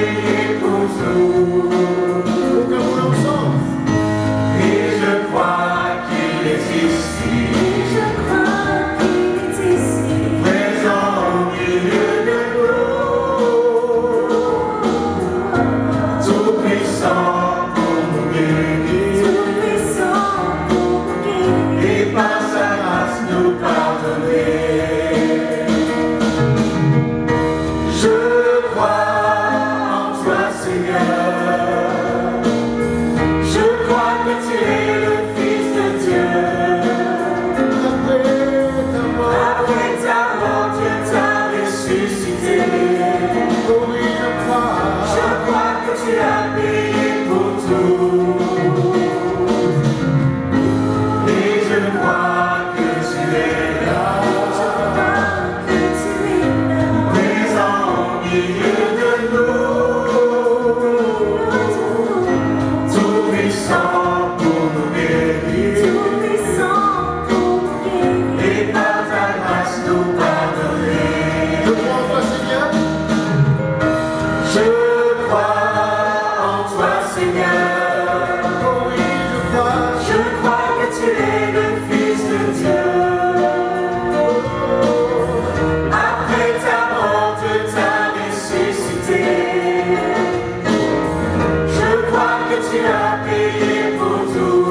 payé pour tout. Pour que vous l'ensemble. Et je crois qu'il est ici. Je crois qu'il est ici. Présent au milieu de nous. Tout puissant pour nous guérir. Tout puissant pour nous guérir. Et par sa grâce nous pardonner. Je crois en toi, Seigneur. Je crois que tu es le Fils de Dieu. Après ta mort, Dieu t'a ressuscité. Oui, je crois que tu as payé pour tout. Et je crois que tu es là. Je crois que tu es là. Présent au milieu de nous, tout puissant pour nous guérir, Tout puissant pour nous guérir. et par ta grâce nous pardonner. Je crois en toi, Seigneur. Je crois en toi, Seigneur. Oh oui, je crois que tu es le Fils de Dieu. Après ta mort, Dieu t'a ressuscité. Je crois que tu as payé pour tout.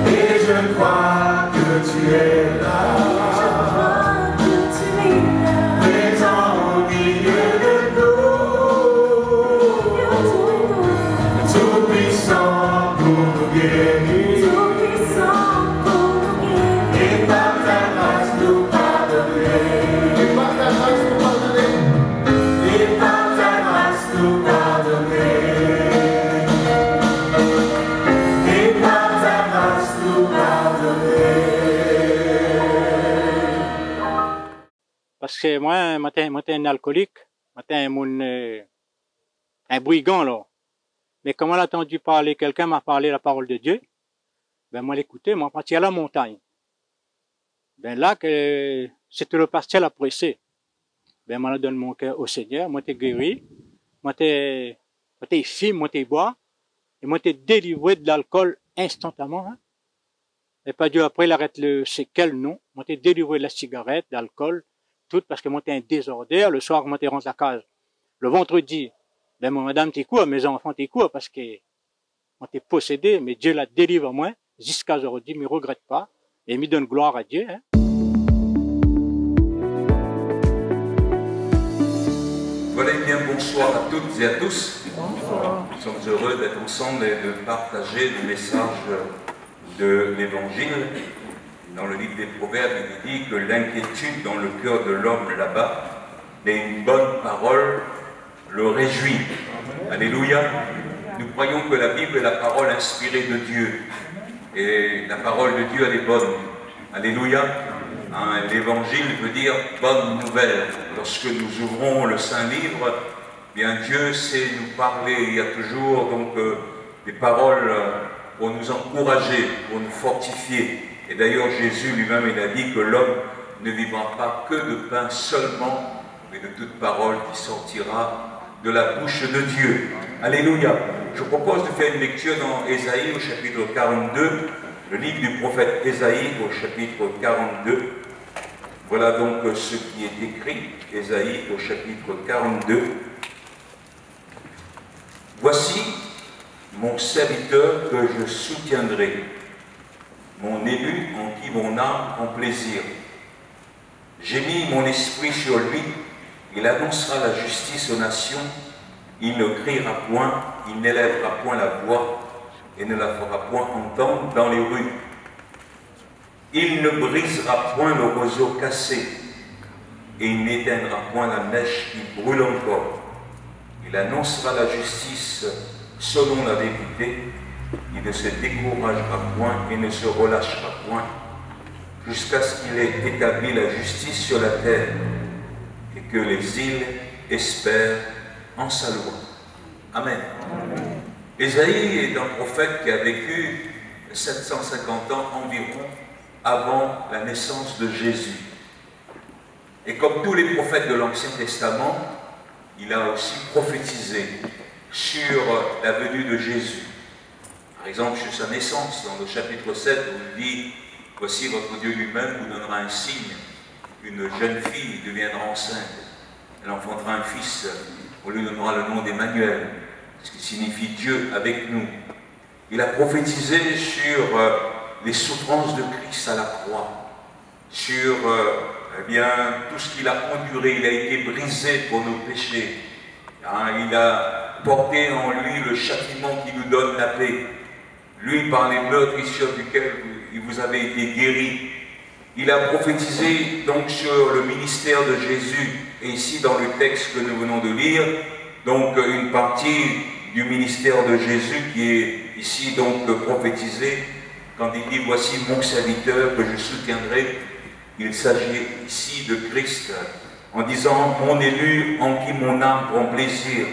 Et je crois que tu es là. Je crois que tu es là. Présent au milieu de nous. Tout puissant pour nous guérir. Tout puissant pour nous guérir. Et par ta grâce nous pardonner. Et par ta grâce nous pardonner. Et par ta grâce nous pardonner. Et par ta grâce nous pardonner. Parce que moi, matin, un alcoolique, matin, un brigand, là. Mais comme on a entendu parler, quelqu'un m'a parlé la parole de Dieu, ben, moi, l'écouter, moi, parti à la montagne. Ben, là, que c'était le pasteur à presser. Ben, moi, donne mon cœur au Seigneur, moi, t'es guéri, moi, t'es fille, moi, t'es bois, et moi, t'es délivré de l'alcool instantanément, hein. Et pas Dieu après, il arrête le séquel, non. Moi, t'es délivré de la cigarette, de l'alcool, tout, parce que moi, t'es un désordre. Le soir, moi, t'es rentré à la case. Le vendredi, ben, moi, madame, t'es quoi? Mes enfants, t'es quoi? Parce que, moi, t'es possédé, mais Dieu la délivre moi, jusqu'à aujourd'hui, mais regrette pas, et me donne gloire à Dieu, hein. Voilà, et bien bonsoir à toutes et à tous. Bonsoir. Nous sommes heureux d'être ensemble et de partager le message de l'Évangile. Dans le livre des Proverbes, il dit que l'inquiétude dans le cœur de l'homme là-bas, mais une bonne parole le réjouit. Alléluia. Nous croyons que la Bible est la parole inspirée de Dieu. Et la parole de Dieu, elle est bonne. Alléluia. Hein, l'évangile veut dire bonne nouvelle. Lorsque nous ouvrons le Saint-Livre, bien Dieu sait nous parler. Il y a toujours donc des paroles pour nous encourager, pour nous fortifier. Et d'ailleurs Jésus lui-même, il a dit que l'homme ne vivra pas que de pain seulement, mais de toute parole qui sortira de la bouche de Dieu. Alléluia. Je propose de faire une lecture dans Ésaïe au chapitre 42, le livre du prophète Ésaïe au chapitre 42. Voilà donc ce qui est écrit, Ésaïe au chapitre 42. Voici mon serviteur que je soutiendrai, mon élu en qui mon âme prend plaisir. J'ai mis mon esprit sur lui, il annoncera la justice aux nations, il ne criera point, il n'élèvera point la voix et ne la fera point entendre dans les rues. Il ne brisera point le roseau cassé et il n'éteindra point la mèche qui brûle encore. Il annoncera la justice selon la vérité, il ne se découragera point et ne se relâchera point, jusqu'à ce qu'il ait établi la justice sur la terre et que les îles espèrent en sa loi. Amen. Ésaïe est un prophète qui a vécu 750 ans environ avant la naissance de Jésus. Et comme tous les prophètes de l'Ancien Testament, il a aussi prophétisé sur la venue de Jésus. Par exemple, sur sa naissance, dans le chapitre 7, où il dit « Voici votre Dieu lui-même vous donnera un signe. Une jeune fille deviendra enceinte. Elle enfantera un fils. On lui donnera le nom d'Emmanuel, ce qui signifie Dieu avec nous. » Il a prophétisé sur les souffrances de Christ à la croix, sur eh bien, tout ce qu'il a enduré. Il a été brisé pour nos péchés. Hein, il a porté en lui le châtiment qui nous donne la paix. Lui, par les meurtrissures duquel vous avez été guéri. Il a prophétisé donc sur le ministère de Jésus. Et ici, dans le texte que nous venons de lire, donc une partie du ministère de Jésus qui est ici donc prophétisé quand il dit « Voici mon serviteur que je soutiendrai ». Il s'agit ici de Christ en disant « Mon élu en qui mon âme prend plaisir.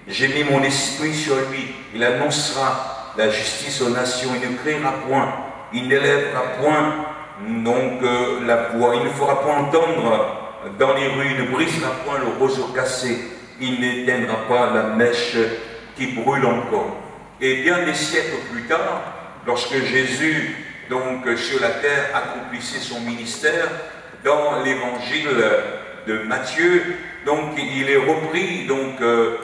J'ai mis mon esprit sur lui. Il annoncera la justice aux nations. Il ne criera point. Il n'élèvera point donc la voix. Il ne fera point entendre dans les rues. Il ne brisera point le roseau cassé. Il n'éteindra pas la mèche qui brûle encore. » Et bien des siècles plus tard, lorsque Jésus, donc sur la terre, accomplissait son ministère, dans l'évangile de Matthieu, donc il est repris, donc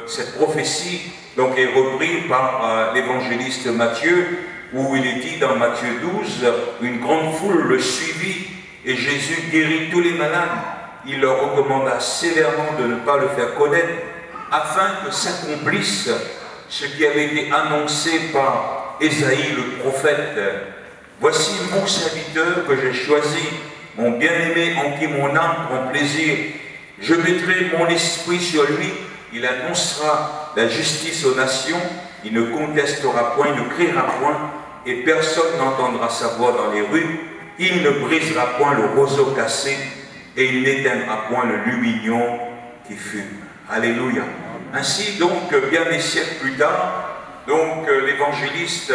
cette prophétie donc est reprise par l'évangéliste Matthieu, où il est dit dans Matthieu 12, une grande foule le suivit et Jésus guérit tous les malades. Il leur recommanda sévèrement de ne pas le faire connaître, afin que s'accomplisse ce qui avait été annoncé par Ésaïe le prophète. Voici mon serviteur que j'ai choisi, mon bien-aimé en qui mon âme prend plaisir. Je mettrai mon esprit sur lui, il annoncera la justice aux nations, il ne contestera point, il ne criera point, et personne n'entendra sa voix dans les rues. Il ne brisera point le roseau cassé, et il n'éteindra point le lumignon qui fume. Alléluia. Ainsi donc, bien des siècles plus tard, donc l'évangéliste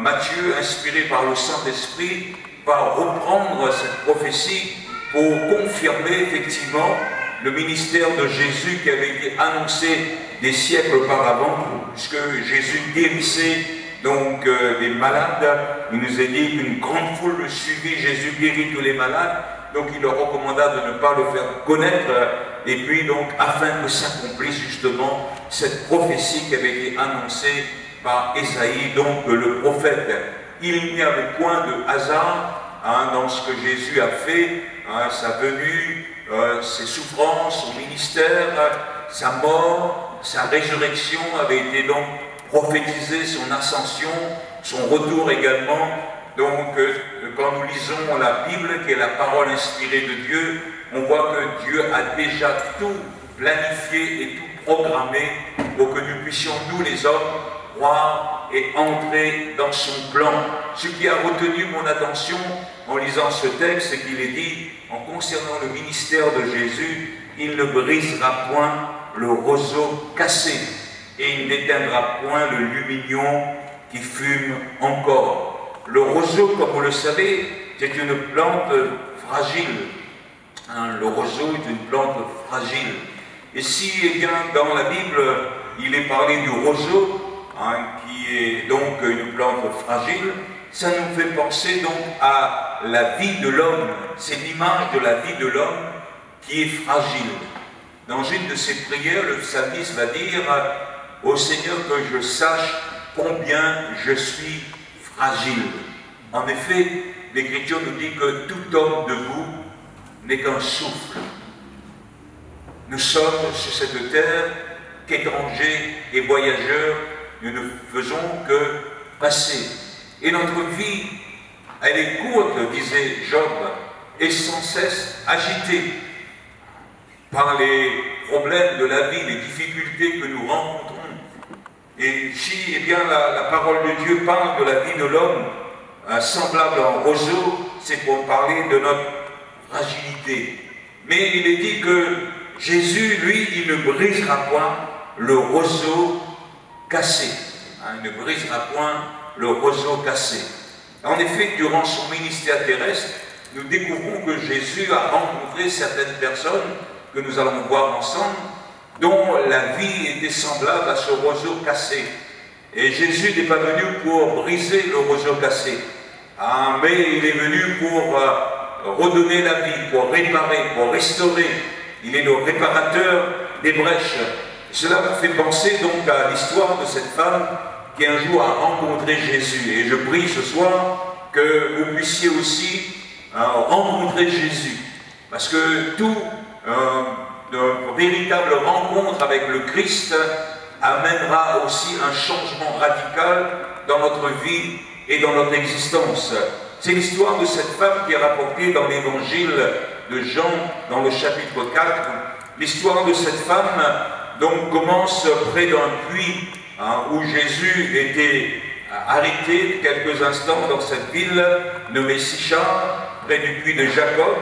Matthieu, inspiré par le Saint-Esprit, va reprendre cette prophétie pour confirmer effectivement le ministère de Jésus qui avait été annoncé des siècles auparavant, puisque Jésus guérissait donc les malades. Il nous est dit qu'une grande foule le suivit, Jésus guérit tous les malades. Donc il leur recommanda de ne pas le faire connaître, et puis donc afin que s'accomplisse justement cette prophétie qui avait été annoncée par Ésaïe, donc le prophète. Il n'y avait point de hasard dans ce que Jésus a fait, sa venue, ses souffrances, son ministère, sa mort, sa résurrection avait été donc prophétisée, son ascension, son retour également. Donc, quand nous lisons la Bible, qui est la parole inspirée de Dieu, on voit que Dieu a déjà tout planifié et tout programmé pour que nous puissions, nous les hommes, croire et entrer dans son plan. Ce qui a retenu mon attention en lisant ce texte, c'est qu'il est dit, en concernant le ministère de Jésus, il ne brisera point le roseau cassé et il n'éteindra point le lumignon qui fume encore. Le roseau, comme vous le savez, c'est une plante fragile. Le roseau est une plante fragile. Et si, eh bien, dans la Bible, il est parlé du roseau, qui est donc une plante fragile, ça nous fait penser donc à la vie de l'homme. C'est l'image de la vie de l'homme qui est fragile. Dans une de ses prières, le psalmiste va dire « Ô Seigneur, que je sache combien je suis fragile. » En effet, l'Écriture nous dit que tout homme debout n'est qu'un souffle. Nous sommes sur cette terre qu'étrangers et voyageurs, nous ne faisons que passer. Et notre vie, elle est courte, disait Job, et sans cesse agitée par les problèmes de la vie, les difficultés que nous rencontrons. Et si eh bien, la parole de Dieu parle de la vie de l'homme, semblable à un roseau, c'est pour parler de notre fragilité. Mais il est dit que Jésus, lui, il ne brisera point le roseau cassé. Il ne brisera point le roseau cassé. En effet, durant son ministère terrestre, nous découvrons que Jésus a rencontré certaines personnes que nous allons voir ensemble, dont la vie était semblable à ce roseau cassé. Et Jésus n'est pas venu pour briser le roseau cassé, mais il est venu pour redonner la vie, pour réparer, pour restaurer. Il est le réparateur des brèches. Cela me fait penser donc à l'histoire de cette femme qui un jour a rencontré Jésus. Et je prie ce soir que vous puissiez aussi rencontrer Jésus. Parce que tout véritable rencontre avec le Christ amènera aussi un changement radical dans notre vie et dans notre existence. C'est l'histoire de cette femme qui est rapportée dans l'évangile de Jean, dans le chapitre 4. L'histoire de cette femme donc commence près d'un puits où Jésus était arrêté quelques instants dans cette ville nommée Sychar, près du puits de Jacob.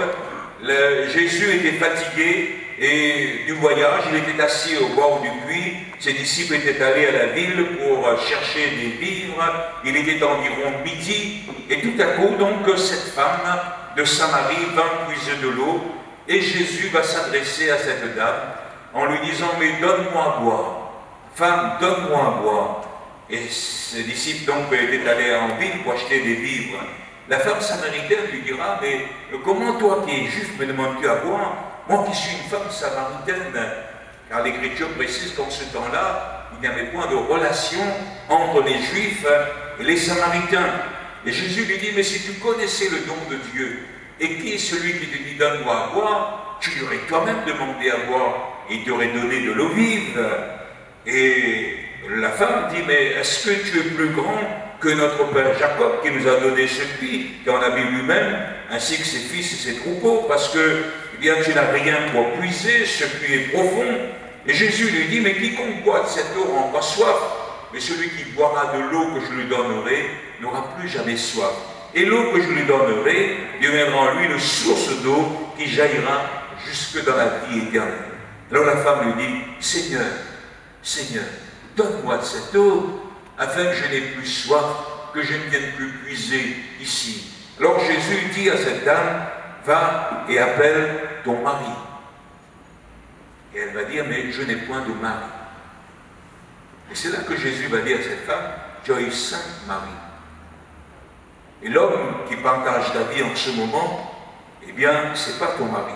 Jésus était fatigué et du voyage, il était assis au bord du puits. Ses disciples étaient allés à la ville pour chercher des vivres. Il était environ midi et tout à coup, donc, cette femme de Samarie vint puiser de l'eau et Jésus va s'adresser à cette dame en lui disant « Mais donne-moi à boire, femme, donne-moi à boire ». Et ses disciples donc étaient allés en ville pour acheter des vivres. La femme samaritaine lui dira « Mais comment toi qui es juif me demandes-tu à boire ? Moi qui suis une femme samaritaine ». Car l'Écriture précise qu'en ce temps-là, il n'y avait point de relation entre les Juifs et les Samaritains. Et Jésus lui dit, mais si tu connaissais le don de Dieu, et qui est celui qui te dit donne-moi à boire, tu lui aurais toi-même demandé à boire, et il t'aurait donné de l'eau vive. Et la femme dit, mais est-ce que tu es plus grand que notre père Jacob qui nous a donné ce puits, qui en a bu lui-même, ainsi que ses fils et ses troupeaux, parce que eh bien, tu n'as rien pour puiser, ce puits est profond. Et Jésus lui dit, mais quiconque boit de cette eau aura soif, mais celui qui boira de l'eau que je lui donnerai n'aura plus jamais soif. Et l'eau que je lui donnerai deviendra en lui une source d'eau qui jaillira jusque dans la vie éternelle. Alors la femme lui dit, Seigneur, Seigneur, donne-moi de cette eau, afin que je n'ai plus soif, que je ne vienne plus puiser ici. Alors Jésus dit à cette dame, va et appelle ton mari. Et elle va dire, mais je n'ai point de mari. Et c'est là que Jésus va dire à cette femme, tu as eu 5 maris. Et l'homme qui partage ta vie en ce moment, eh bien, c'est pas ton mari.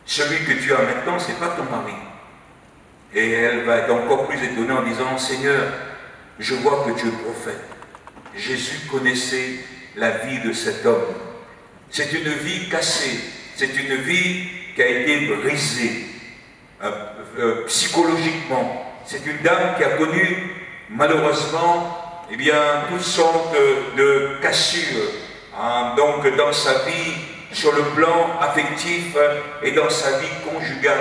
Celui que tu as maintenant, c'est pas ton mari. Et elle va être encore plus étonnée en disant, Seigneur, je vois que tu es prophète. Jésus connaissait la vie de cet homme. C'est une vie cassée, c'est une vie qui a été brisée psychologiquement. C'est une dame qui a connu malheureusement eh bien, toutes sortes de cassures donc dans sa vie sur le plan affectif et dans sa vie conjugale.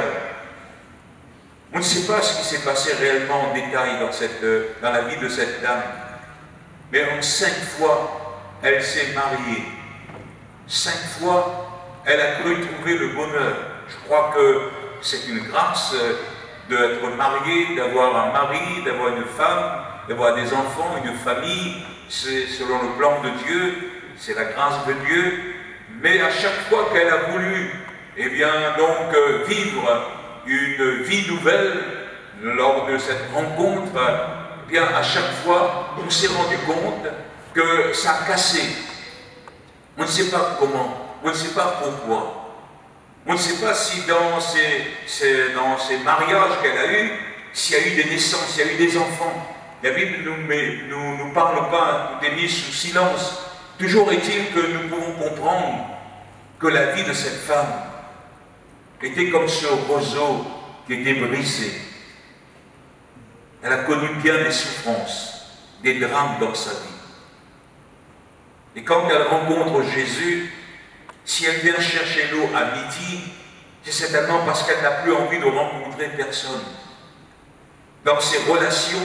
On ne sait pas ce qui s'est passé réellement en détail dans la vie de cette dame, mais en 5 fois, elle s'est mariée. 5 fois, elle a cru trouver le bonheur. Je crois que c'est une grâce d'être marié, d'avoir un mari, d'avoir une femme, d'avoir des enfants, une famille. C'est selon le plan de Dieu, c'est la grâce de Dieu. Mais à chaque fois qu'elle a voulu, eh bien, donc, vivre une vie nouvelle lors de cette rencontre, eh bien, à chaque fois, on s'est rendu compte que ça a cassé. On ne sait pas comment, on ne sait pas pourquoi. On ne sait pas si dans ces mariages qu'elle a eus, s'il y a eu des naissances, s'il y a eu des enfants. La Bible ne nous parle pas, tout est mis sous silence. Toujours est-il que nous pouvons comprendre que la vie de cette femme était comme ce roseau qui était brisé. Elle a connu bien des souffrances, des drames dans sa vie. Et quand elle rencontre Jésus, si elle vient chercher l'eau à midi, c'est certainement parce qu'elle n'a plus envie de rencontrer personne. Dans ses relations,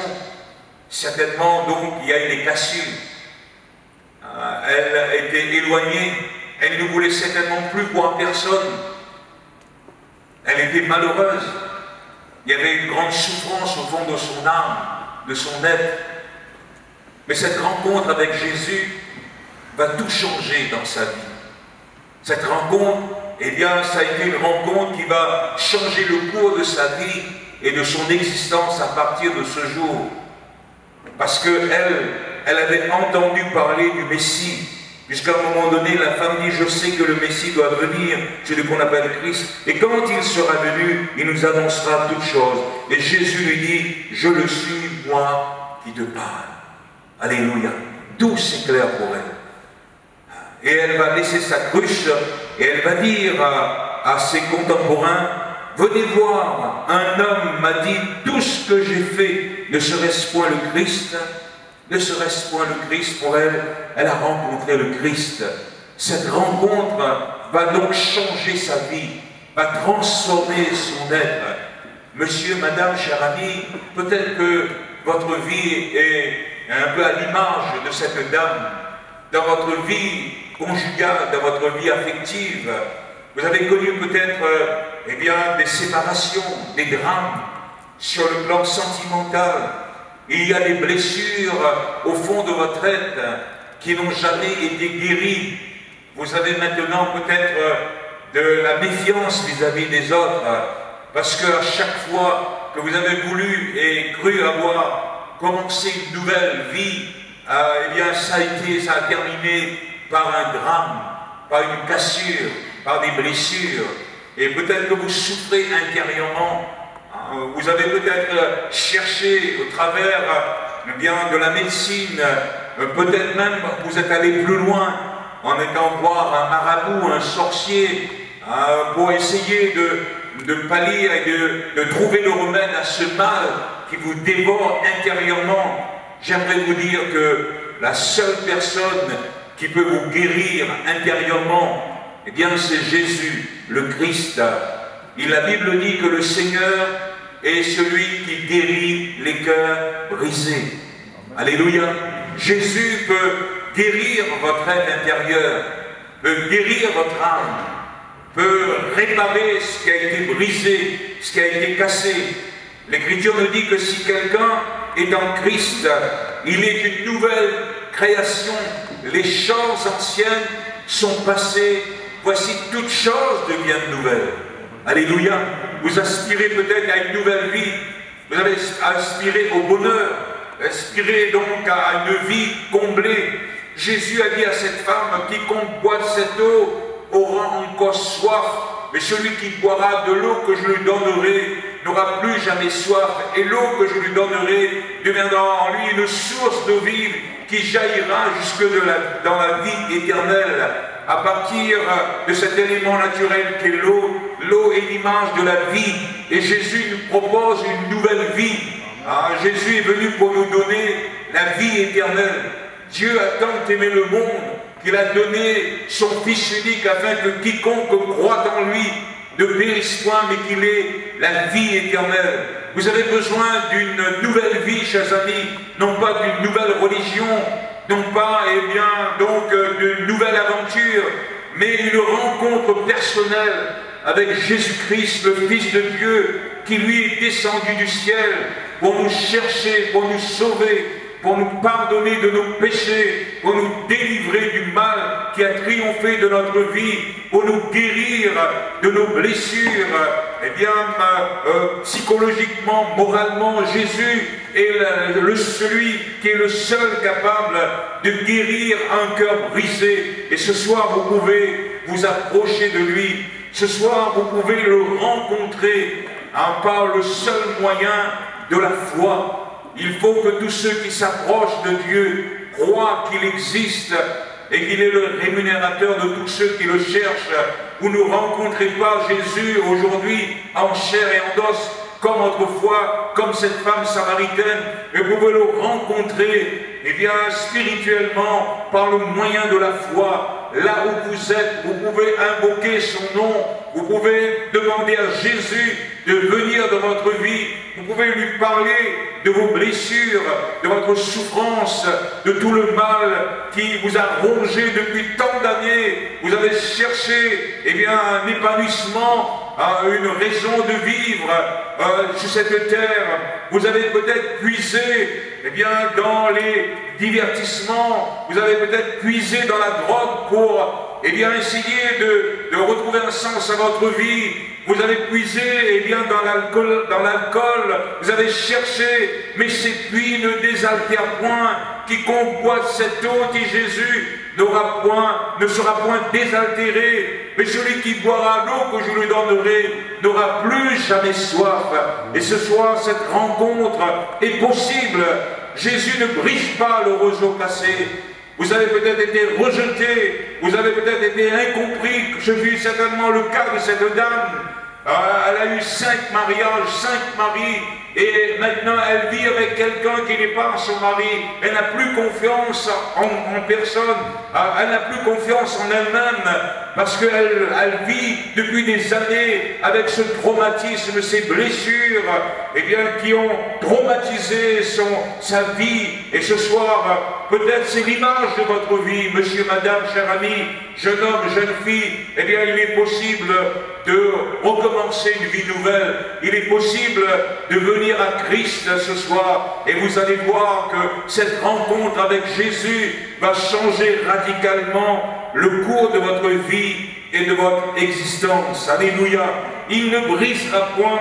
certainement, donc, il y a eu des cassures. Elle était éloignée, elle ne voulait certainement plus voir personne. Elle était malheureuse. Il y avait une grande souffrance au fond de son âme, de son être. Mais cette rencontre avec Jésus va tout changer dans sa vie. Cette rencontre, eh bien, ça a été une rencontre qui va changer le cours de sa vie et de son existence à partir de ce jour. Parce qu'elle avait entendu parler du Messie. Jusqu'à un moment donné, la femme dit, je sais que le Messie doit venir, celui qu'on appelle Christ. Et quand il sera venu, il nous annoncera toutes choses. Et Jésus lui dit, je le suis, moi qui te parle. Alléluia. Tout s'éclaire pour elle. Et elle va laisser sa cruche et elle va dire à ses contemporains, venez voir, un homme m'a dit, tout ce que j'ai fait, ne serait-ce point le Christ? Ne serait-ce point le Christ pour elle? Elle a rencontré le Christ. Cette rencontre va donc changer sa vie, va transformer son être. Monsieur, madame, cher ami, peut-être que votre vie est un peu à l'image de cette dame. Dans votre vie conjugale, dans votre vie affective, vous avez connu peut-être eh bien, des séparations, des drames sur le plan sentimental. Il y a des blessures au fond de votre être qui n'ont jamais été guéries. Vous avez maintenant peut-être de la méfiance vis-à-vis des autres, parce qu'à chaque fois que vous avez voulu et cru avoir commencé une nouvelle vie, eh bien ça a terminé par un drame, par une cassure, par des blessures. Et peut-être que vous souffrez intérieurement. Vous avez peut-être cherché au travers bien, de la médecine, peut-être même vous êtes allé plus loin en étant voir un marabout, un sorcier, pour essayer de pallier et de trouver le remède à ce mal qui vous dévore intérieurement. J'aimerais vous dire que la seule personne qui peut vous guérir intérieurement, eh bien c'est Jésus, le Christ. Et la Bible dit que le Seigneur est celui qui guérit les cœurs brisés. Alléluia. Jésus peut guérir votre être intérieur, peut guérir votre âme, peut réparer ce qui a été brisé, ce qui a été cassé. L'Écriture nous dit que si quelqu'un est en Christ, il est une nouvelle création. Les choses anciennes sont passées, voici toutes choses deviennent nouvelles. Alléluia. Vous aspirez peut-être à une nouvelle vie. Vous avez aspiré au bonheur. Aspirez donc à une vie comblée. Jésus a dit à cette femme, quiconque boit de cette eau aura encore soif. Mais celui qui boira de l'eau que je lui donnerai n'aura plus jamais soif. Et l'eau que je lui donnerai deviendra en lui une source d'eau vive qui jaillira jusque dans la vie éternelle. À partir de cet élément naturel qu'est l'eau, l'eau est l'image de la vie. Et Jésus nous propose une nouvelle vie. Jésus est venu pour nous donner la vie éternelle. Dieu a tant aimé le monde qu'il a donné son Fils unique afin que quiconque croit en lui ne périsse point, mais qu'il ait la vie éternelle. Vous avez besoin d'une nouvelle vie, chers amis, non pas d'une nouvelle religion, non pas, eh bien, donc, d'une nouvelle aventure, mais une rencontre personnelle avec Jésus-Christ, le Fils de Dieu, qui lui est descendu du ciel pour nous chercher, pour nous sauver, pour nous pardonner de nos péchés, pour nous délivrer du mal qui a triomphé de notre vie, pour nous guérir de nos blessures. Eh bien, psychologiquement, moralement, Jésus est celui qui est le seul capable de guérir un cœur brisé. Et ce soir, vous pouvez vous approcher de lui. Ce soir, vous pouvez le rencontrer par le seul moyen de la foi. Il faut que tous ceux qui s'approchent de Dieu croient qu'il existe et qu'il est le rémunérateur de tous ceux qui le cherchent. Vous ne rencontrez pas Jésus aujourd'hui en chair et en os comme autrefois, comme cette femme samaritaine, mais vous pouvez le rencontrer eh bien, spirituellement par le moyen de la foi. Là où vous êtes, vous pouvez invoquer son nom, vous pouvez demander à Jésus de venir dans votre vie, vous pouvez lui parler de vos blessures, de votre souffrance, de tout le mal qui vous a rongé depuis tant d'années. Vous avez cherché eh bien, un épanouissement, une raison de vivre sur cette terre. Vous avez peut-être puisé eh bien, dans les divertissements, vous avez peut-être puisé dans la drogue pour eh bien, essayé de retrouver un sens à votre vie. Vous avez puisé, eh bien, dans l'alcool, vous avez cherché, mais ces puits ne désaltèrent point. Quiconque boit cette eau, dit Jésus, ne sera point désaltéré, mais celui qui boira l'eau que je lui donnerai n'aura plus jamais soif. Et ce soir, cette rencontre est possible. Jésus ne brise pas le roseau cassé. Vous avez peut-être été rejeté, vous avez peut-être été incompris. Je vis certainement le cas de cette dame. Elle a eu 5 mariages, 5 maris, et maintenant elle vit avec quelqu'un qui n'est pas son mari. Elle n'a plus confiance en personne, elle n'a plus confiance en elle-même, parce qu'elle vit depuis des années avec ce traumatisme, ces blessures, eh bien, qui ont traumatisé sa vie. Et ce soir, peut-être c'est l'image de votre vie, monsieur, madame, cher ami, jeune homme, jeune fille. Eh bien, il est possible de recommencer une vie nouvelle. Il est possible de venir à Christ ce soir, et vous allez voir que cette rencontre avec Jésus va changer radicalement le cours de votre vie et de votre existence. Alléluia. Il ne brisera point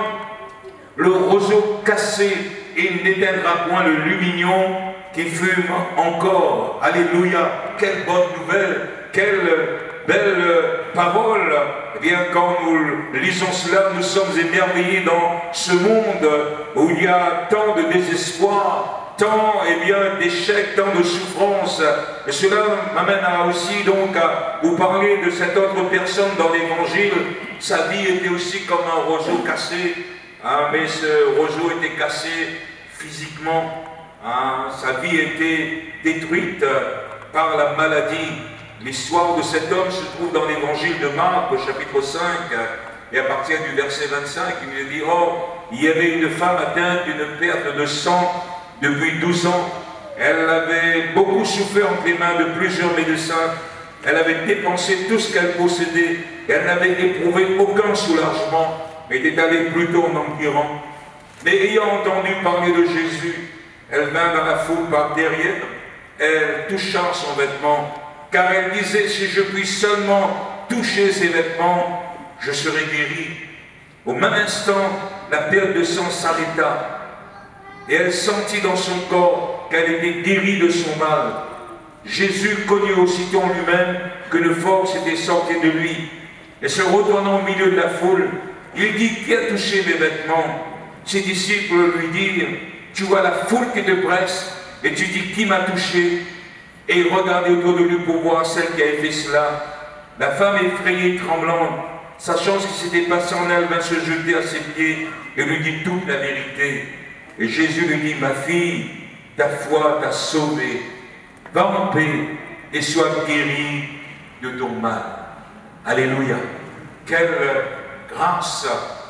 le roseau cassé et il n'éteindra point le lumignon qui fume encore. Alléluia. Quelle bonne nouvelle, quelle belle parole. Eh bien, quand nous lisons cela, nous sommes émerveillés dans ce monde où il y a tant de désespoir, tant d'échecs, tant de souffrances. Et cela m'amène aussi donc à vous parler de cette autre personne dans l'Évangile. Sa vie était aussi comme un roseau cassé, mais ce roseau était cassé physiquement. Sa vie était détruite par la maladie. L'histoire de cet homme se trouve dans l'Évangile de Marc, au chapitre 5, et à partir du verset 25, il nous dit « Or, il y avait une femme atteinte d'une perte de sang depuis 12 ans. Elle avait beaucoup souffert entre les mains de plusieurs médecins. Elle avait dépensé tout ce qu'elle possédait. Elle n'avait éprouvé aucun soulagement, mais était allée plutôt en empirant. Mais ayant entendu parler de Jésus, elle vint dans la foule par derrière. Elle toucha son vêtement, car elle disait, si je puis seulement toucher ses vêtements, je serai guérie. Au même instant, la perte de sang s'arrêta, et elle sentit dans son corps qu'elle était guérie de son mal. Jésus connut aussitôt en lui-même qu'une force était sortie de lui, et se retournant au milieu de la foule, il dit, qui a touché mes vêtements? Ses disciples lui dirent, tu vois la foule qui te presse, et tu dis, qui m'a touché? Et il regardait autour de lui pour voir celle qui avait fait cela. La femme effrayée, tremblante, sachant ce qui s'était passé en elle, vint se jeter à ses pieds et lui dit toute la vérité. Et Jésus lui dit, ma fille, ta foi t'a sauvée. Va en paix et sois guérie de ton mal. Alléluia. Quelle grâce,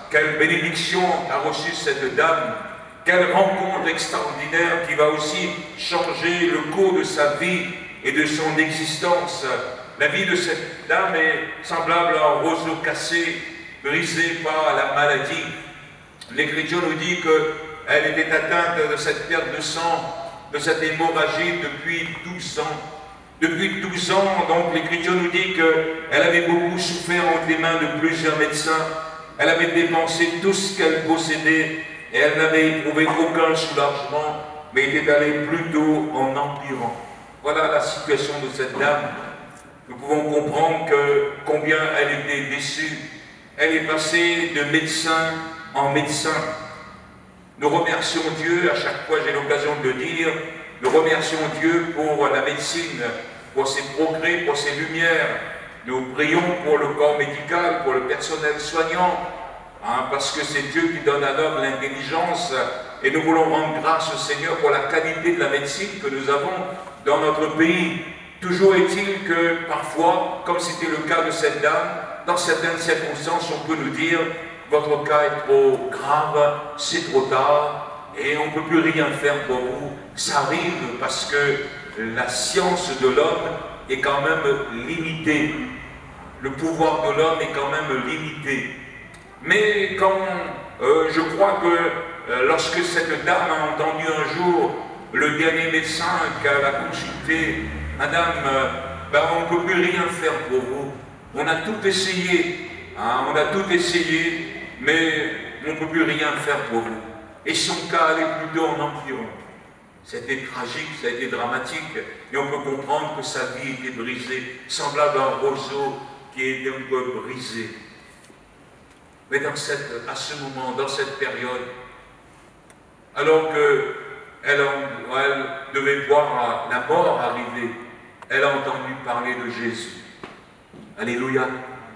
quelle bénédiction a reçu cette dame. Quelle rencontre extraordinaire qui va aussi changer le cours de sa vie et de son existence. La vie de cette dame est semblable à un roseau cassé, brisé par la maladie. L'Écriture nous dit qu'elle était atteinte de cette perte de sang, de cette hémorragie depuis 12 ans. Depuis 12 ans, donc l'Écriture nous dit qu'elle avait beaucoup souffert entre les mains de plusieurs médecins. Elle avait dépensé tout ce qu'elle possédait. Et elle n'avait éprouvé aucun soulagement, mais était allée plutôt en empirant. Voilà la situation de cette dame. Nous pouvons comprendre combien elle était déçue. Elle est passée de médecin en médecin. Nous remercions Dieu, à chaque fois j'ai l'occasion de le dire, nous remercions Dieu pour la médecine, pour ses progrès, pour ses lumières. Nous prions pour le corps médical, pour le personnel soignant, parce que c'est Dieu qui donne à l'homme l'intelligence, et nous voulons rendre grâce au Seigneur pour la qualité de la médecine que nous avons dans notre pays. Toujours est-il que parfois, comme c'était le cas de cette dame, dans certaines circonstances, on peut nous dire « votre cas est trop grave, c'est trop tard, et on ne peut plus rien faire pour vous ». Ça arrive parce que la science de l'homme est quand même limitée. Le pouvoir de l'homme est quand même limité. Mais quand je crois que lorsque cette dame a entendu un jour le dernier médecin qu'elle a consulté, Madame, ben, on ne peut plus rien faire pour vous. On a tout essayé, hein, on a tout essayé, mais on ne peut plus rien faire pour vous. Et son cas allait plutôt en empirant. C'était tragique, ça a été dramatique, et on peut comprendre que sa vie était brisée, semblable à un roseau qui est un peu brisé. Mais à ce moment, dans cette période, alors qu'elle devait voir la mort arriver, elle a entendu parler de Jésus. Alléluia.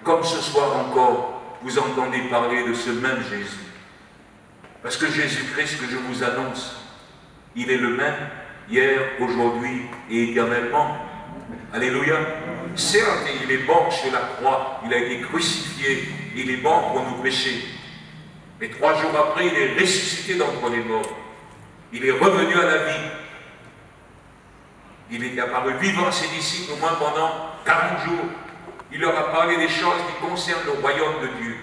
Comme ce soir encore, vous entendez parler de ce même Jésus. Parce que Jésus-Christ que je vous annonce, il est le même hier, aujourd'hui et éternellement. Alléluia. Certes, il est mort sur la croix, il a été crucifié, il est mort pour nos péchés. Mais 3 jours après, il est ressuscité d'entre les morts. Il est revenu à la vie. Il est apparu vivant à ses disciples au moins pendant 40 jours. Il leur a parlé des choses qui concernent le royaume de Dieu.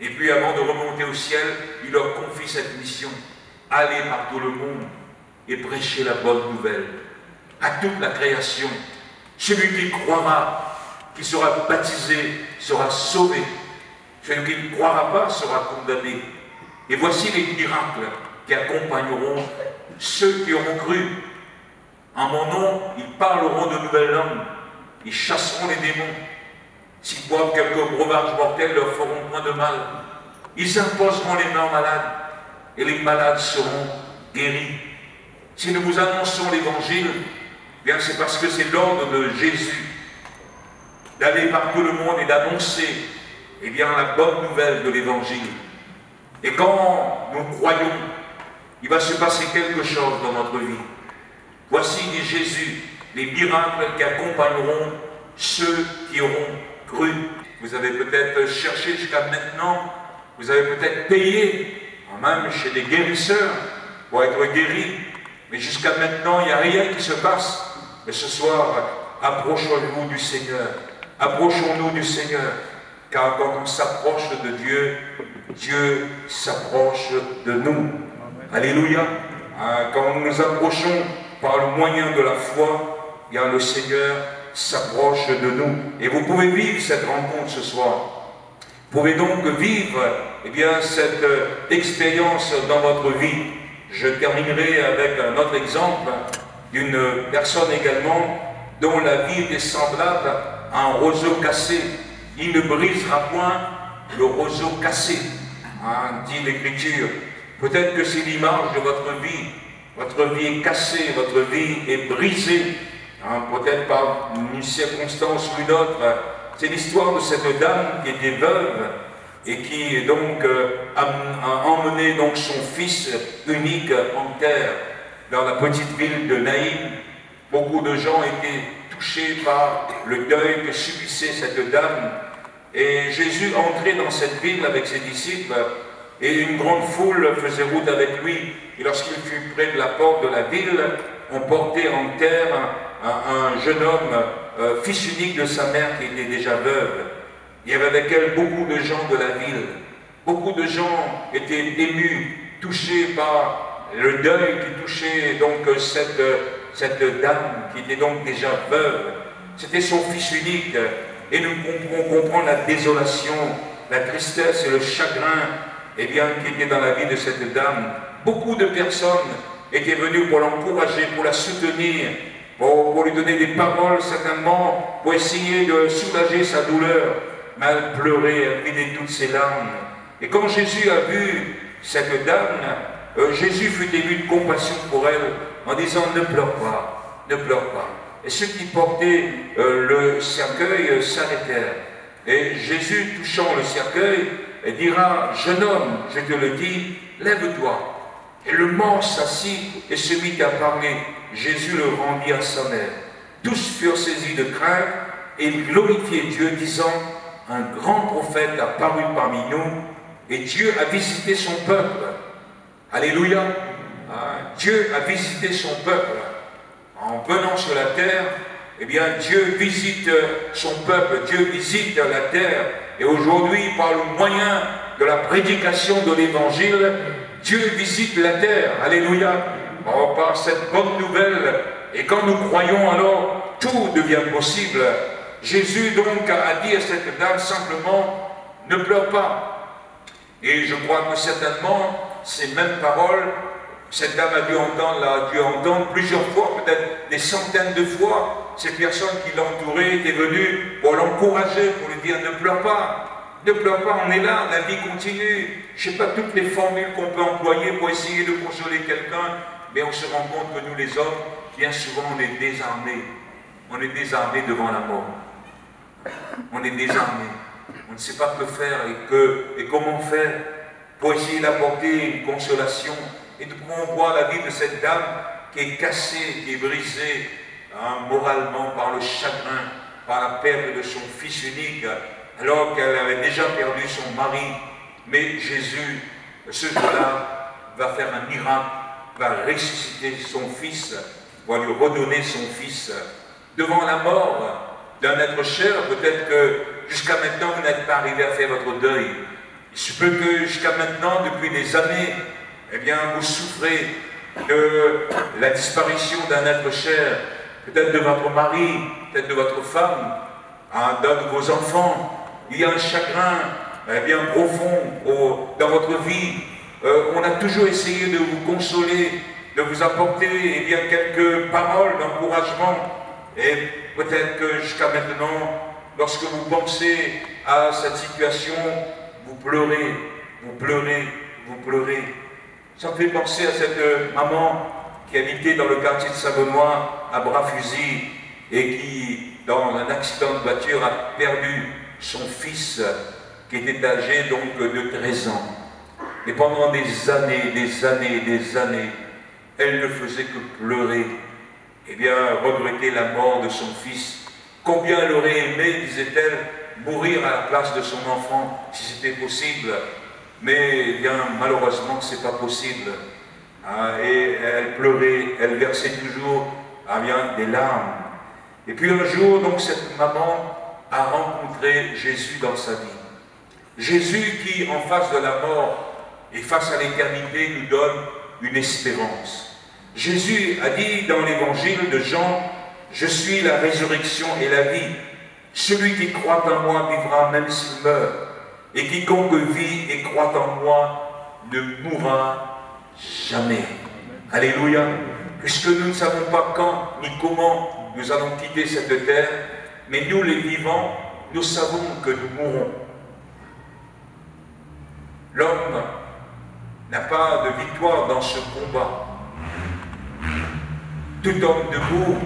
Et puis avant de remonter au ciel, il leur confie cette mission. Allez par tout le monde et prêchez la bonne nouvelle à toute la création. Celui qui croira, qui sera baptisé, sera sauvé. Celui qui ne croira pas sera condamné. Et voici les miracles qui accompagneront ceux qui auront cru. En mon nom, ils parleront de nouvelles langues. Ils chasseront les démons. S'ils boivent quelques breuvages mortels, leur feront point de mal. Ils imposeront les mains aux malades, et les malades seront guéris. Si nous vous annonçons l'évangile, bien c'est parce que c'est l'ordre de Jésus d'aller par tout le monde et d'annoncer la bonne nouvelle de l'évangile. Et quand nous croyons, il va se passer quelque chose dans notre vie. Voici, dit Jésus, les miracles qui accompagneront ceux qui auront cru. Vous avez peut-être cherché jusqu'à maintenant, vous avez peut-être payé, même chez des guérisseurs, pour être guéri. Mais jusqu'à maintenant, il n'y a rien qui se passe. Mais ce soir, approchons-nous du Seigneur. Approchons-nous du Seigneur. Car quand on s'approche de Dieu, Dieu s'approche de nous. Alléluia. Quand nous nous approchons par le moyen de la foi, bien le Seigneur s'approche de nous. Et vous pouvez vivre cette rencontre ce soir. Vous pouvez donc vivre cette expérience dans votre vie. Je terminerai avec un autre exemple d'une personne également dont la vie était semblable à un roseau cassé. Il ne brisera point le roseau cassé, dit l'Écriture. Peut-être que c'est l'image de votre vie. Votre vie est cassée, votre vie est brisée, peut-être par une circonstance ou une autre. C'est l'histoire de cette dame qui était veuve et qui donc a emmené donc son fils unique en terre dans la petite ville de Naïm. Beaucoup de gens étaient touchés par le deuil que subissait cette dame. Et Jésus entrait dans cette ville avec ses disciples et une grande foule faisait route avec lui. Et lorsqu'il fut près de la porte de la ville, on portait en terre un jeune homme, fils unique de sa mère qui était déjà veuve. Il y avait avec elle beaucoup de gens de la ville. Beaucoup de gens étaient émus, touchés par le deuil qui touchait donc cette dame qui était donc déjà veuve. C'était son fils unique. Et nous pouvons comprendre la désolation, la tristesse et le chagrin qui était dans la vie de cette dame. Beaucoup de personnes étaient venues pour l'encourager, pour la soutenir, pour lui donner des paroles certainement, pour essayer de soulager sa douleur. Mais elle pleurait, elle vidait toutes ses larmes. Et quand Jésus a vu cette dame, Jésus fut ému de compassion pour elle en disant « Ne pleure pas, ne pleure pas ». Et ceux qui portaient le cercueil s'arrêtèrent. Et Jésus, touchant le cercueil, dira « Jeune homme, je te le dis, lève-toi ». Et le mort s'assit et se mit à parler. Jésus le rendit à sa mère. Tous furent saisis de crainte et ils glorifiaient Dieu, disant « Un grand prophète a paru parmi nous et Dieu a visité son peuple. » Alléluia. Dieu a visité son peuple. En venant sur la terre, Dieu visite son peuple, Dieu visite la terre. Et aujourd'hui, par le moyen de la prédication de l'Évangile, Dieu visite la terre. Alléluia. Par cette bonne nouvelle, Et quand nous croyons, alors tout devient possible. Jésus donc a dit à cette dame simplement, ne pleure pas. Et je crois que certainement, ces mêmes paroles, cette dame a dû entendre plusieurs fois, peut-être des centaines de fois. Ces personnes qui l'entouraient étaient venues pour l'encourager, pour lui dire, ne pleure pas. Ne pleure pas, on est là, la vie continue. Je ne sais pas toutes les formules qu'on peut employer pour essayer de consoler quelqu'un, mais on se rend compte que nous les hommes, bien souvent on est désarmés. On est désarmés devant la mort. On est désarmés. On ne sait pas que faire et comment faire pour essayer d'apporter une consolation. Et nous pouvons voir la vie de cette dame qui est cassée, qui est brisée moralement par le chagrin, par la perte de son fils unique, alors qu'elle avait déjà perdu son mari. Mais Jésus, ce jour-là, va faire un miracle, va ressusciter son fils, va lui redonner son fils. Devant la mort d'un être cher, peut-être que jusqu'à maintenant, vous n'êtes pas arrivé à faire votre deuil. Il se peut que jusqu'à maintenant, depuis des années, eh bien, vous souffrez de la disparition d'un être cher, peut-être de votre mari, peut-être de votre femme, d'un de vos enfants. Il y a un chagrin bien profond dans votre vie. On a toujours essayé de vous consoler, de vous apporter bien, quelques paroles d'encouragement. Et peut-être que jusqu'à maintenant, lorsque vous pensez à cette situation, vous pleurez, vous pleurez, vous pleurez. Ça me fait penser à cette maman qui habitait dans le quartier de Savonnois, à Bras-Fusil, et qui, dans un accident de voiture, a perdu son fils, qui était âgé donc de 13 ans. Et pendant des années, des années, des années, elle ne faisait que pleurer, et bien regretter la mort de son fils. Combien elle aurait aimé, disait-elle, mourir à la place de son enfant, si c'était possible. Mais bien, malheureusement, ce n'est pas possible. Et elle pleurait, elle versait toujours bien, des larmes. Et puis un jour, donc, cette maman a rencontré Jésus dans sa vie. Jésus qui, en face de la mort et face à l'éternité, nous donne une espérance. Jésus a dit dans l'évangile de Jean, « Je suis la résurrection et la vie. Celui qui croit en moi vivra même s'il meurt. Et quiconque vit et croit en moi ne mourra jamais. » Alléluia. Puisque nous ne savons pas quand ni comment nous allons quitter cette terre, mais nous les vivants, nous savons que nous mourrons. L'homme n'a pas de victoire dans ce combat. Tout homme debout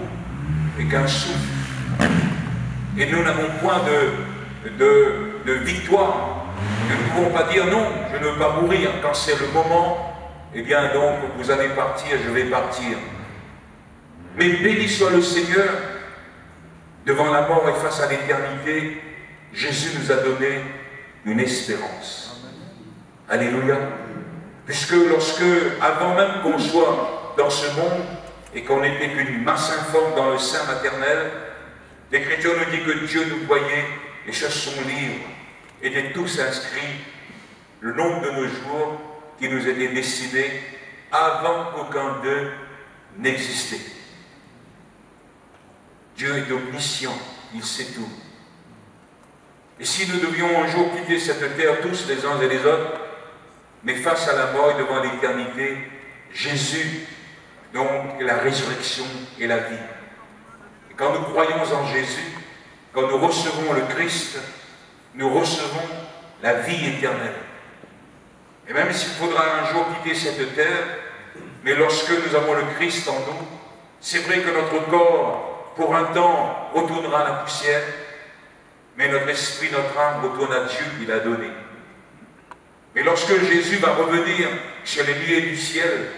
est qu'un souffle. Et nous n'avons point de victoire. Nous ne pouvons pas dire non, je ne veux pas mourir. Quand c'est le moment, eh bien donc vous allez partir, je vais partir. Mais béni soit le Seigneur, devant la mort et face à l'éternité, Jésus nous a donné une espérance. Alléluia. Puisque lorsque, avant même qu'on soit dans ce monde, et qu'on n'était qu'une masse informe dans le sein maternel, l'Écriture nous dit que Dieu nous voyait, et sur son livre étaient tous inscrits, le nombre de nos jours qui nous étaient destinés avant qu'aucun d'eux n'existait. Dieu est omniscient, il sait tout. Et si nous devions un jour quitter cette terre, tous les uns et les autres, mais face à la mort et devant l'éternité, Jésus, donc la résurrection et la vie. Et quand nous croyons en Jésus, quand nous recevons le Christ, nous recevons la vie éternelle. Et même s'il faudra un jour quitter cette terre, mais lorsque nous avons le Christ en nous, c'est vrai que notre corps, pour un temps, retournera à la poussière, mais notre esprit, notre âme retourne à Dieu qui l'a donné. Mais lorsque Jésus va revenir sur les nuées du ciel,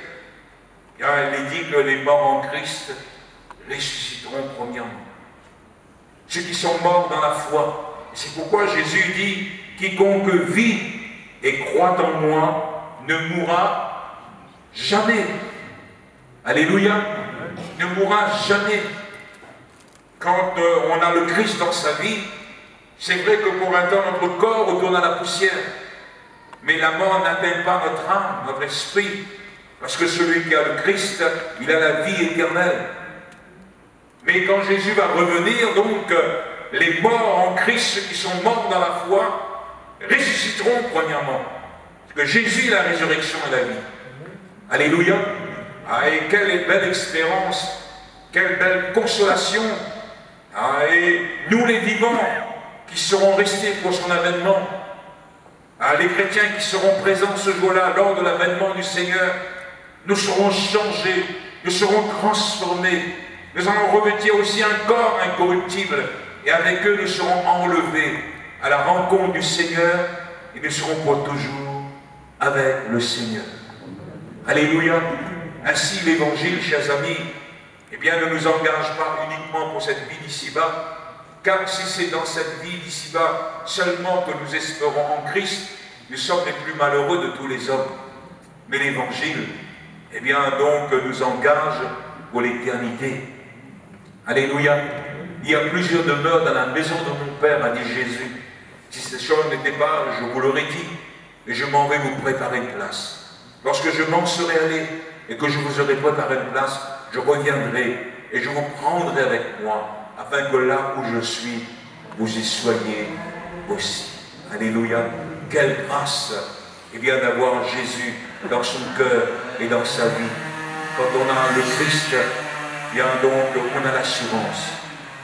il est dit que les morts en Christ ressusciteront premièrement. Ceux qui sont morts dans la foi. C'est pourquoi Jésus dit, quiconque vit et croit en moi ne mourra jamais. Alléluia. Ne mourra jamais. Quand on a le Christ dans sa vie, c'est vrai que pour un temps notre corps retourne à la poussière. Mais la mort n'atteint pas notre âme, notre esprit. Parce que celui qui a le Christ, il a la vie éternelle. Mais quand Jésus va revenir, donc, les morts en Christ, ceux qui sont morts dans la foi, ressusciteront premièrement. Parce que Jésus est la résurrection et la vie. Alléluia. Ah, et quelle belle espérance, quelle belle consolation. Ah, et nous les vivants, qui seront restés pour son avènement, ah, les chrétiens qui seront présents ce jour-là, lors de l'avènement du Seigneur, nous serons changés, nous serons transformés, nous allons revêtir aussi un corps incorruptible, et avec eux nous serons enlevés à la rencontre du Seigneur, et nous serons pour toujours avec le Seigneur. Alléluia. Ainsi l'évangile, chers amis, eh bien, ne nous engage pas uniquement pour cette vie d'ici-bas, car si c'est dans cette vie d'ici-bas seulement que nous espérons en Christ, nous sommes les plus malheureux de tous les hommes. Mais l'évangile, eh bien, donc, nous engage pour l'éternité. Alléluia. Il y a plusieurs demeures dans la maison de mon Père, a dit Jésus. Si ces choses n'étaient pas, je vous l'aurais dit, et je m'en vais vous préparer une place. Lorsque je m'en serai allé et que je vous aurai préparé une place, je reviendrai et je vous prendrai avec moi, afin que là où je suis, vous y soyez aussi. Alléluia. Quelle grâce, eh bien, d'avoir Jésus dans son cœur et dans sa vie. Quand on a le Christ, eh bien, donc, on a l'assurance.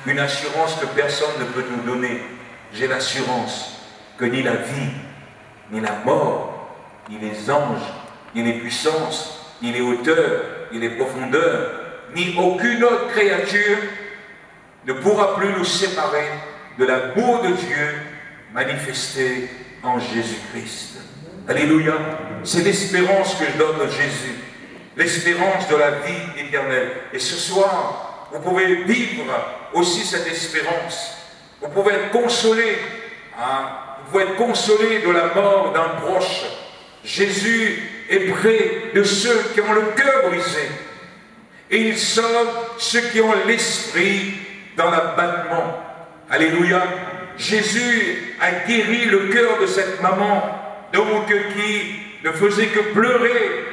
Une assurance que personne ne peut nous donner. J'ai l'assurance que ni la vie, ni la mort, ni les anges, ni les puissances, ni les hauteurs, ni les profondeurs, ni aucune autre créature ne pourra plus nous séparer de l'amour de Dieu manifesté en Jésus-Christ. Alléluia. C'est l'espérance que je donne à Jésus, l'espérance de la vie éternelle. Et ce soir, vous pouvez vivre aussi cette espérance. Vous pouvez être consolé, hein? Vous pouvez être consolé de la mort d'un proche. Jésus est près de ceux qui ont le cœur brisé. Et il sauve ceux qui ont l'esprit dans l'abattement. Alléluia. Jésus a guéri le cœur de cette maman, donc qui ne faisait que pleurer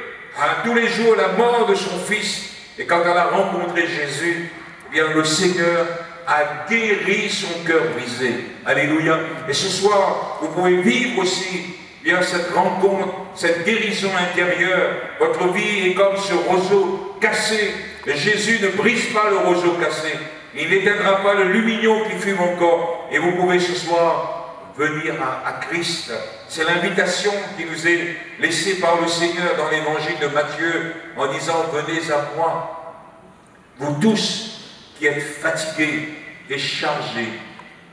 tous les jours la mort de son fils. Et quand elle a rencontré Jésus, eh bien, le Seigneur a guéri son cœur brisé. Alléluia. Et ce soir, vous pouvez vivre aussi bien cette rencontre, cette guérison intérieure. Votre vie est comme ce roseau cassé. Et Jésus ne brise pas le roseau cassé. Il n'éteindra pas le lumignon qui fume encore. Et vous pouvez ce soir venir à Christ. C'est l'invitation qui nous est laissée par le Seigneur dans l'évangile de Matthieu en disant « Venez à moi, vous tous qui êtes fatigués et chargés,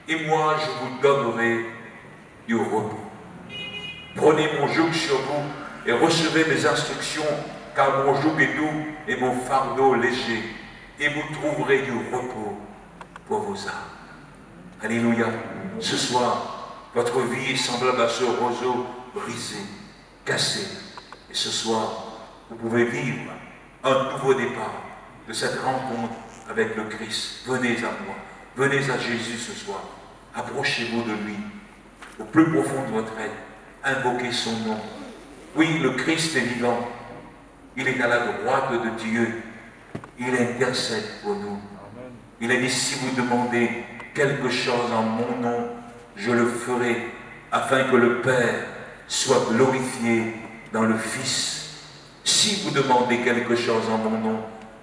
et moi je vous donnerai du repos. Prenez mon joug sur vous et recevez mes instructions, car mon joug est doux et mon fardeau léger, et vous trouverez du repos pour vos âmes. » Alléluia. Ce soir, votre vie est semblable à ce roseau brisé, cassé. Et ce soir, vous pouvez vivre un nouveau départ de cette rencontre avec le Christ. Venez à moi, venez à Jésus ce soir. Approchez-vous de lui, au plus profond de votre être. Invoquez son nom. Oui, le Christ est vivant. Il est à la droite de Dieu. Il intercède pour nous. Il a dit, si vous demandez quelque chose en mon nom, je le ferai, afin que le Père soit glorifié dans le Fils. Si vous demandez quelque chose en mon nom,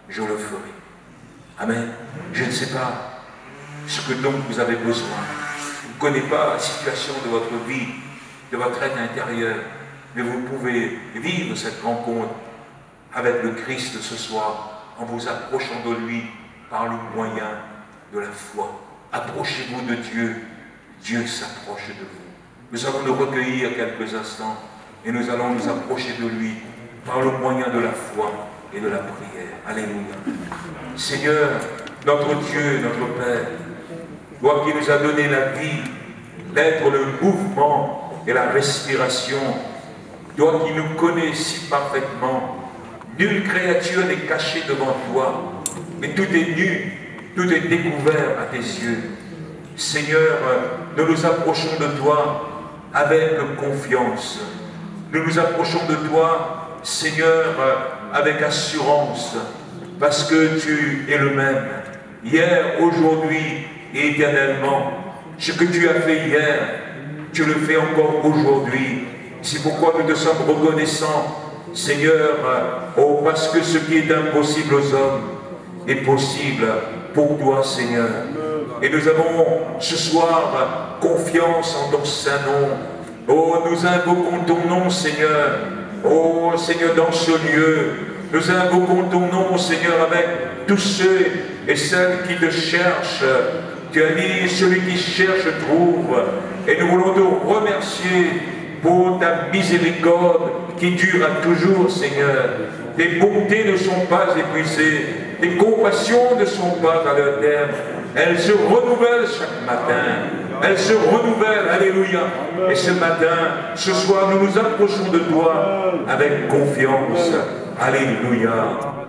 je le ferai. Amen. Je ne sais pas ce que donc vous avez besoin. Je ne connais pas la situation de votre vie, de votre être intérieur, mais vous pouvez vivre cette rencontre avec le Christ ce soir en vous approchant de lui par le moyen de la foi. Approchez-vous de Dieu, Dieu s'approche de vous. Nous allons nous recueillir quelques instants et nous allons nous approcher de lui par le moyen de la foi et de la prière. Alléluia. Seigneur, notre Dieu, notre Père, toi qui nous as donné la vie, l'être, le mouvement et la respiration, toi qui nous connais si parfaitement, nulle créature n'est cachée devant toi, mais tout est nu, tout est découvert à tes yeux. Seigneur, nous nous approchons de toi avec confiance. Nous nous approchons de toi, Seigneur, avec assurance, parce que tu es le même. hier, aujourd'hui et éternellement. Ce que tu as fait hier, tu le fais encore aujourd'hui. C'est pourquoi nous te sommes reconnaissants, Seigneur, oh, parce que ce qui est impossible aux hommes est possible pour toi, Seigneur. Et nous avons ce soir confiance en ton saint nom. Oh, nous invoquons ton nom, Seigneur. Oh, Seigneur, dans ce lieu, nous invoquons ton nom, Seigneur, avec tous ceux et celles qui te cherchent. Tu as dit, celui qui cherche trouve. Et nous voulons te remercier pour ta miséricorde qui dure à toujours, Seigneur. Tes bontés ne sont pas épuisées, tes compassions ne sont pas à leur terme. Elles se renouvellent chaque matin. Elles se renouvellent, alléluia. Et ce matin, ce soir, nous nous approchons de toi avec confiance. Alléluia.